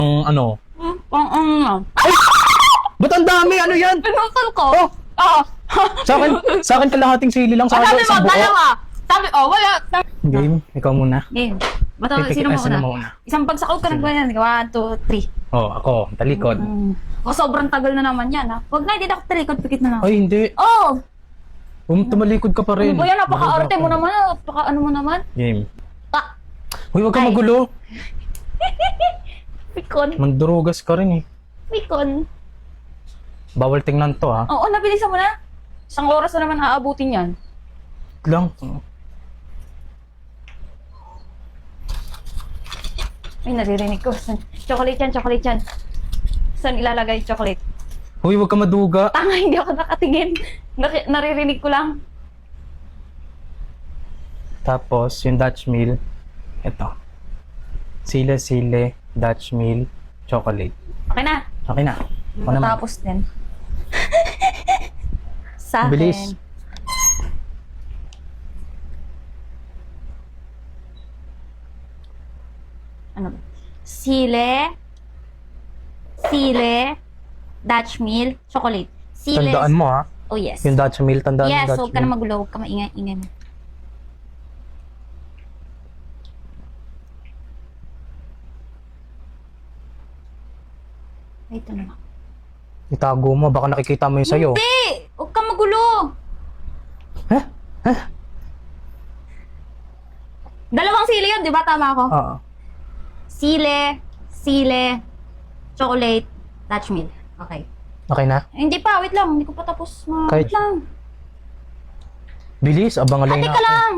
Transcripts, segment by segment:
Ano? Ang Ba't ang dami? Ano yan? pinutol ko. Oh! Oo. Sa akin kalahating sili lang. Sa Sabi akin mo, isang buo. dalawa. Sabi, wala. Game, ikaw muna. Game. Bato, sino mo una? Isang pagsakot ka ng ganyan. 1, 2, 3. Oh, ako, talikod. Sobrang tagal na naman yan, ha? Huwag na, hindi na ako talikod. Pikit na lang. Ay, hindi. Oh! Tumalikod ka pa rin. Ano ba yan? Napaka-arte mo naman. Napaka-ano mo naman. Game. Ah! Uy, huwag ka Ay. magulo. Pikon. Magdurugas ka rin eh. Pikon. Bawal tingnan to ha. Oo, nabilisan mo na. Isang oras na naman aabutin yan. Lang. Ay, naririnig ko. Chocolate yan. Saan ilalagay yung chocolate? Uy, huwag ka maduga. Tanga, hindi ako nakatingin. Naririnig ko lang. Tapos, yung Dutch meal. Ito. Sile, Dutch meal, chocolate. Okay na. Okay na. Ako naman. Matapos din. Sa akin. Bilis. Ano ba? Sile, Dutch meal, chocolate. Sile. Tandaan mo ha. Oh, yes. Yung Dutch meal, tandaan mo Yes, yung Dutch huwag ka na meal. magulo. Huwag ka maingay-ingay mo. Wait, ano na? Itago mo, baka nakikita mo yung sayo. Hindi! Huwag ka magulo! Huh? Dalawang sile yun, di ba? Tama ako? Oo. Sile, chocolate, Dutch meal. Okay. Okay na? Hindi pa, wait lang. Hindi ko pa tapos. Kahit- Wait lang. Bilis, abangalay Ate na ka ako. lang!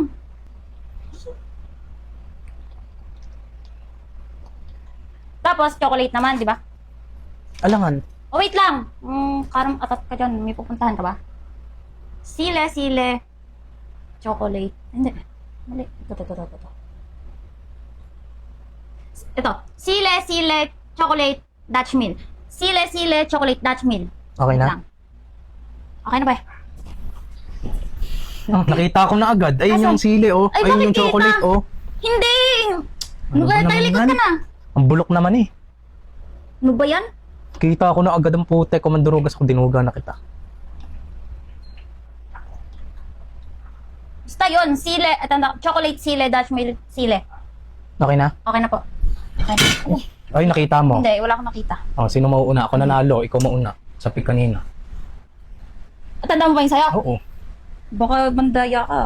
Tapos, chocolate naman, di ba? Alangan. Oh, wait lang. Karam atat ka dyan. May pupuntahan ka ba? Sile, chocolate. Hindi. Mali. Ito. Ito. Sile, chocolate, Dutch meal. Sile, chocolate, Dutch meal. Okay Wait na? lang. Okay na ba? Nakita ko na agad. Ayun Asan? yung sili oh. Ay, Ayun bakit yung chocolate kita? oh. Hindi! Ano ba naman Talikod yan? ka na. Ang bulok naman eh. Ano ba yan? Kita ko na agad ang putek. Kumandurugas ko, dinuga na kita. Basta yun. Chocolate, sile, Dutch meal, sile. Okay na? Okay na po. Okay. Ay, nakita mo. Hindi, wala akong nakita. Oh, sino mauuna? Ako nanalo. Ikaw mauna. Sa pick kanina. At tanda mo ba yung sayo? Oo. Baka bandaya ka.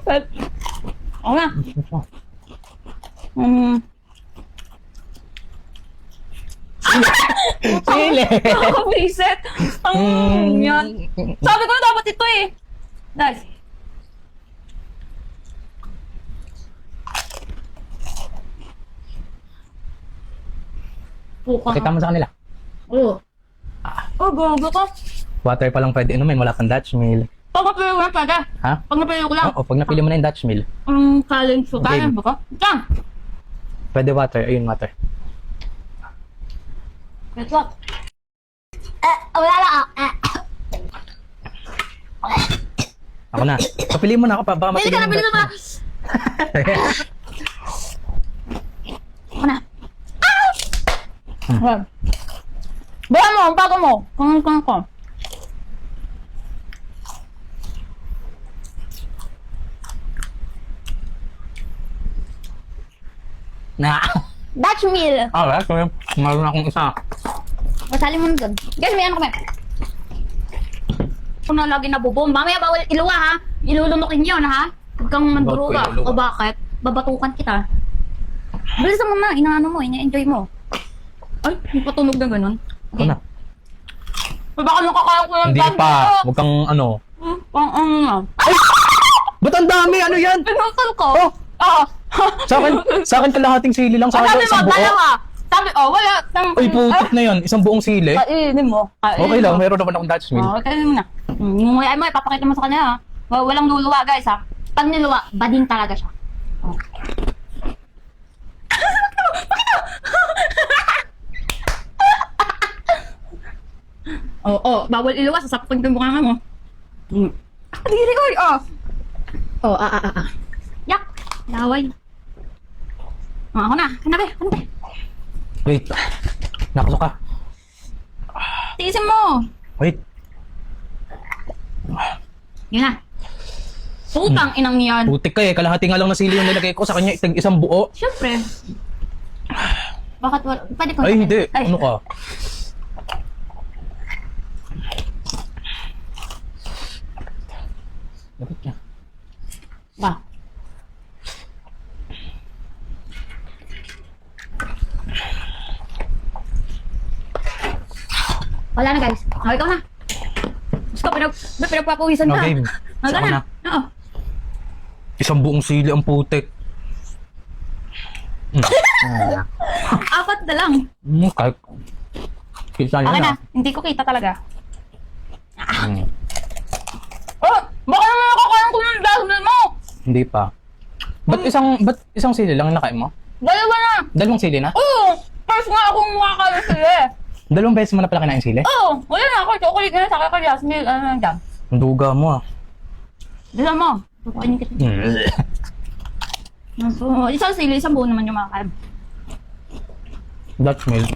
Safe. Oo nga. Sili! Nakakabisit. Yan. Sabi ko na dapat ito eh. Nice. Puka. Pakita mo sa kanila. Oo. Oh, gago ka. Water pa lang pwede inumin. Wala pang Dutch meal. Pag napili ko lang pwede. Ha? Pag napili ko lang. Oo, pag napili mo na yung Dutch meal. Challenge ko. Kaya ba ka? Diyan. Pwede water. Ayun, water. Wait lang. Wala lang. Ako na. Papili mo na ako pa. Baka Pili ka na, mapili pili yung ka na. Dutch Ako na. Bayan mo, bago mo. Kung ko. Na! Dutch meal. Alright, so meron akong isa. Masali mo na doon. Guys, may ano kami. Kung na lagi nabubom. Mamaya bawal iluwa ha. Ilulunukin yun ha. Huwag kang manduruga. Bakit ko iluluwa? O bakit? Babatukan kita. Bilisan mo na. Inaano mo. Ina-enjoy mo. Ay, may patunog na ganun. Ako na. Ay, baka nakakaya ko yung Hindi dami pa. ko. Huwag kang ano. Pang na. Ba't ang dami? Ano yan? Pinutol ko. Oh! Oo. Sa akin kalahating sili lang. Sa Sabi akin mo, isang buo. dalawa. Sabi, wala. Uy, putik na yun. Isang buong sili. Kainin mo. Okay lang. Meron naman akong Dutch meal. Kainin mo na. Yung ay mo, ipapakita mo sa kanya ha. Walang luluwa guys ha. Pag niluwa, bading talaga siya. Bawal iluwa, sasaktan yung mukha mo. Diri ko, Laway. Ako na. Hanabi. Hanabi. Wait. Nakasok ka. Tiisin mo. Wait. Yun na. Putang inang yan. Putik ka eh. Kalahati nga lang na sili yung nilagay ko sa kanya. Isang buo. Siyempre. Bakit wala? Pwede ko. Ay, hindi. Ano ka? Dapat niya. Ba? Wala na guys. Oh, ikaw na. Gusto, pinagpapawisan ka. Okay. Ikaw Saka na. na. Oo. Isang buong sili ang putik. Apat na lang. Kahit. Kita niya Okay na. na. Hindi ko kita talaga. Hmm. Oh! Baka naman nakakalang ko ng dahil mo! Hindi pa. Ba't isang sili lang ang nakain mo? Dalawa na! Dalawang sili na? Oo! First nga akong makakalang sila eh. Dalawang beses mo na pala kinain sili? Oo! Wala na ako. Chocolate na sa kaya Yasmin. Ano na dyan? Ang duga mo ah. Dala mo. Tupakin kita. Isang sili, isang buo naman yung makakain. Dutch milk.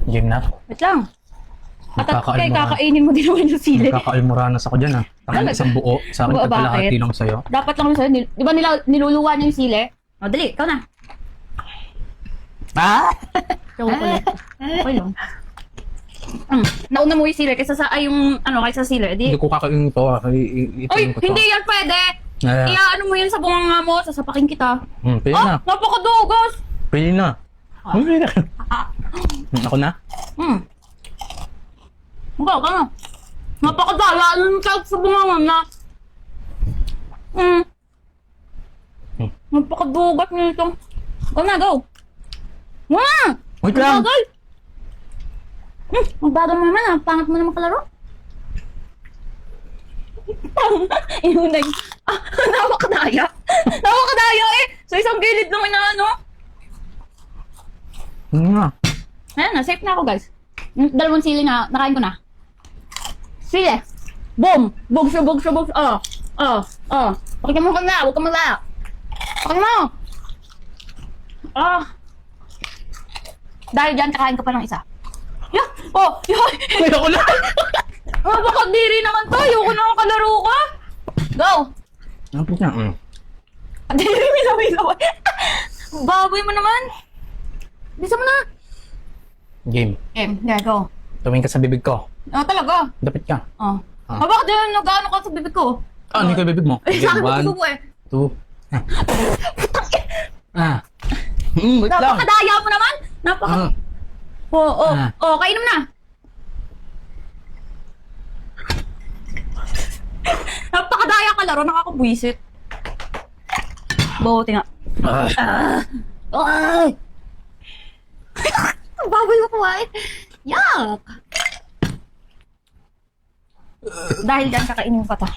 Game na. Wait lang. At Nakakaalmora. kakainin mo din naman yung sili. Nakakaalmoranas ako dyan ah. Tangan isang buo. Sa akin Buo, pagkalahati bakit? lang sa'yo. Dapat lang sa'yo. Di ba niluluwa niya yung sili? O, dali. Ikaw na. Ah! Chocolate. Okay lang. Nauna mo yung sili kaysa sa, yung, kaysa sa sili. Di, Hindi ko kakainin ito ah. Oy, Ituin ko to. hindi yan pwede. Ano mo yun sa bunganga mo, sasapakin kita. Pili na. Napakadugos. Pili na. Pili na. Ako na? Ikaw ka na. Napakadala. Anong tawag sa bunganga na? Napakadugat nito. Go na, go. Wait lang. Magbagal. Magbagal mo naman, ah. Pangat mo naman kalaro. Inunay. Nawakadaya. Nawakadaya eh. Sa isang gilid ng inaano. Ayan na, safe na ako guys. Yung dalawang sili na, nakain ko na. Sili. Boom! Bugso. Pakita mo ka na, huwag ka malaya. Pakita mo! Dahil dyan, kakain ka pa ng isa. Yeah! Ayoko na. Mapakadiri naman to. Ayoko na kalaro ka. Go! Ano po niya? Diri, milaw. Baboy mo naman. Bisa mo na. Game. Yeah, go. Tumingin ka sa bibig ko. Talaga. Dapit ka. Bakit din nag-ano ka sa bibig ko? Ano yung bibig mo? Sa akin One, gusto ko eh. two. Wait lang. Napakadaya mo naman. Kainom na. Napakadaya ka laro, nakakabwisit. Buti nga. Ay! Baboy mo kumain. Yak! Dahil dyan, kakainin mo pa to.